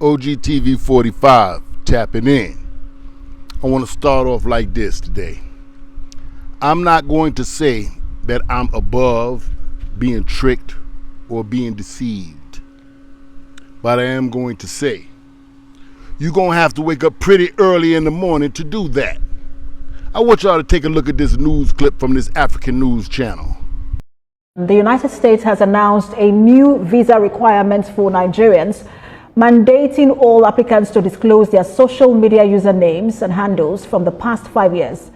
OGTV 45 tapping in. I want to start off like this today. I'm not going to say that I'm above being tricked or being deceived, but I am going to say you're going to have to wake up pretty early in the morning to do that. I want y'all to take a look at this news clip from this African news channel. The United States has announced a new visa requirement for Nigerians, mandating all applicants to disclose their social media usernames and handles from the past 5 years.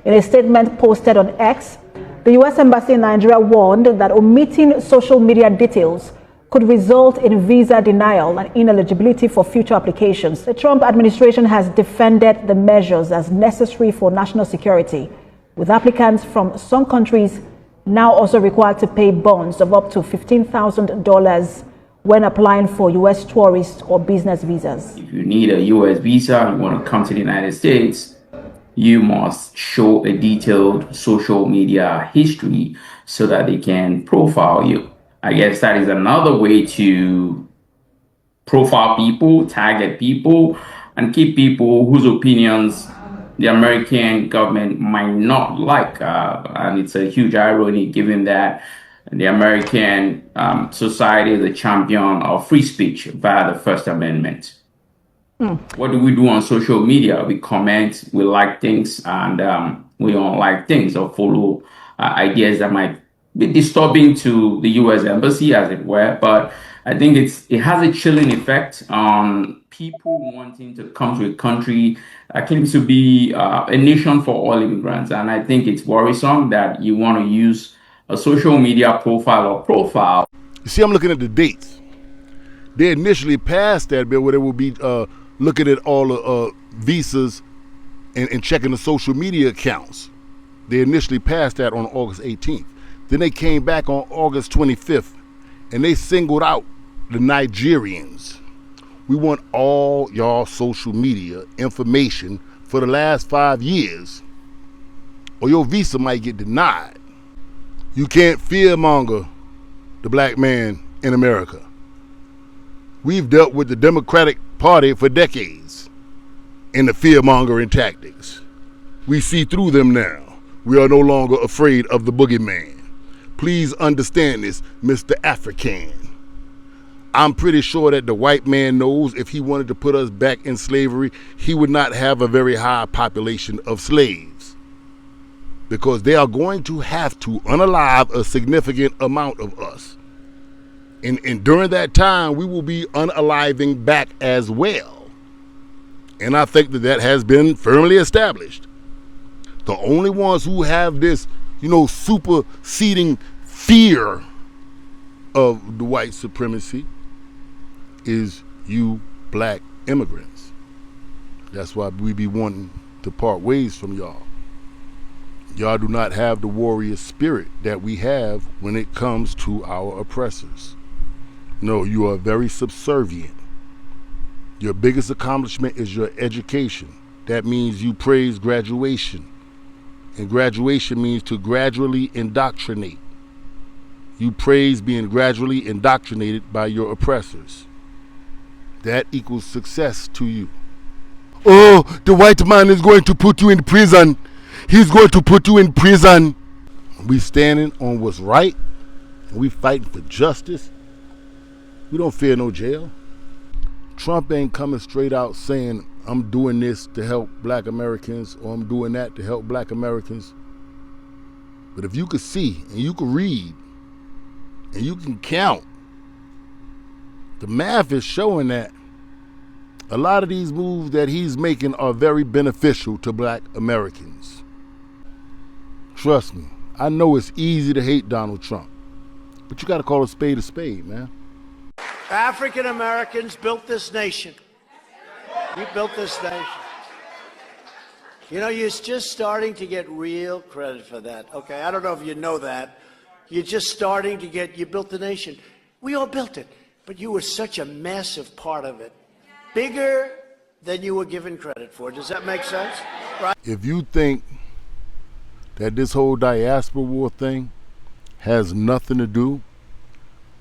In a statement posted on X, the U.S. Embassy in Nigeria warned that omitting social media details could result in visa denial and ineligibility for future applications. The Trump administration has defended the measures as necessary for national security, with applicants from some countries now also required to pay bonds of up to $15,000 when applying for U.S. tourist or business visas. If you need a U.S. visa and you want to come to the United States, you must show a detailed social media history so that they can profile you. I guess that is another way to profile people, target people, and keep people whose opinions the American government might not like. And it's a huge irony given that the American society is a champion of free speech via the First Amendment. What do we do on social media? We comment, we like things, and we don't like things or follow ideas that might be disturbing to the U.S. Embassy, as it were. But I think it has a chilling effect on people wanting to come to a country that claims to be a nation for all immigrants. And I think it's worrisome that you want to use a social media profile. You see, I'm looking at the dates. They initially passed that bill where they will be looking at all the visas and checking the social media accounts. They initially passed that on August 18th. Then they came back on August 25th and they singled out the Nigerians. We want all y'all social media information for the last 5 years or your visa might get denied. You can't fearmonger the black man in America. We've dealt with the Democratic Party for decades in the fear-mongering tactics. We see through them now. We are no longer afraid of the boogeyman. Please understand this, Mr. African. I'm pretty sure that the white man knows if he wanted to put us back in slavery, he would not have a very high population of slaves, because they are going to have to unalive a significant amount of us. And during that time, we will be unaliving back as well. And I think that has been firmly established. The only ones who have this, superseding fear of the white supremacy is you black immigrants. That's why we be wanting to part ways from y'all. Y'all do not have the warrior spirit that we have when it comes to our oppressors. No, you are very subservient. Your biggest accomplishment is your education. That means you praise graduation. And graduation means to gradually indoctrinate. You praise being gradually indoctrinated by your oppressors. That equals success to you. Oh, the white man is going to put you in prison. He's going to put you in prison. We standing on what's right. And we fighting for justice. We don't fear no jail. Trump ain't coming straight out saying, I'm doing this to help black Americans or I'm doing that to help black Americans. But if you could see and you could read and you can count, the math is showing that a lot of these moves that he's making are very beneficial to black Americans. Trust me, I know it's easy to hate Donald Trump, but you gotta call a spade, man. African Americans built this nation. We built this nation. You're just starting to get real credit for that. Okay, I don't know if you know that. You're just starting to you built the nation. We all built it, but you were such a massive part of it. Bigger than you were given credit for. Does that make sense? Right? If you think that this whole diaspora war thing has nothing to do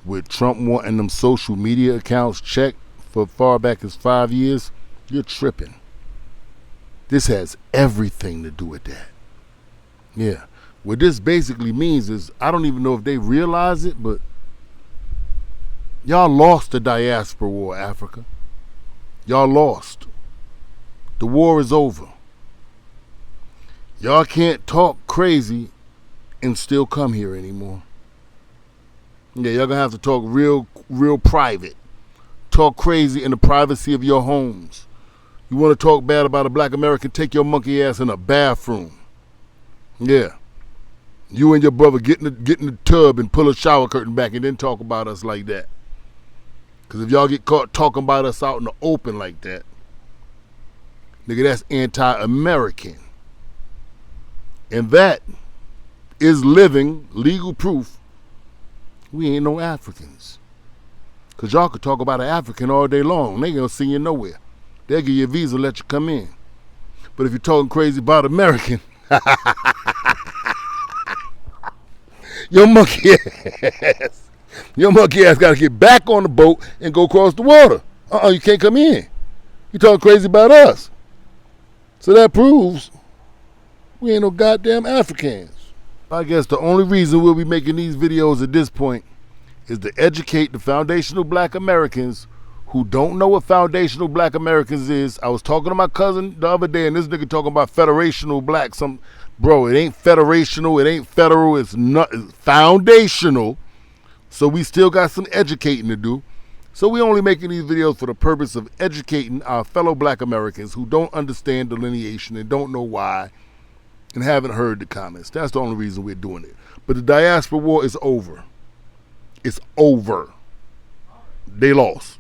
with Trump wanting them social media accounts checked for far back as 5 years, you're tripping. This has everything to do with that. Yeah. What this basically means is, I don't even know if they realize it, but y'all lost the diaspora war, Africa. Y'all lost. The war is over. Y'all can't talk crazy and still come here anymore. Yeah, y'all gonna have to talk real private. Talk crazy in the privacy of your homes. You want to talk bad about a black American, take your monkey ass in a bathroom. Yeah. You and your brother get in the tub and pull a shower curtain back and then talk about us like that. Because if y'all get caught talking about us out in the open like that, nigga, that's anti-American. And that is living legal proof we ain't no Africans. Because y'all could talk about an African all day long. They ain't gonna see you nowhere. They'll give you a visa and let you come in. But if you're talking crazy about American, your monkey ass got to get back on the boat and go across the water. You can't come in. You talking crazy about us. So that proves we ain't no goddamn Africans. I guess the only reason we'll be making these videos at this point is to educate the foundational black Americans who don't know what foundational black Americans is. I was talking to my cousin the other day, and this nigga talking about federational black. Bro, it ain't federational, it ain't federal, it's foundational. So we still got some educating to do. So we only making these videos for the purpose of educating our fellow black Americans who don't understand delineation and don't know why and haven't heard the comments. That's the only reason we're doing it. But the diaspora war is over. It's over. They lost.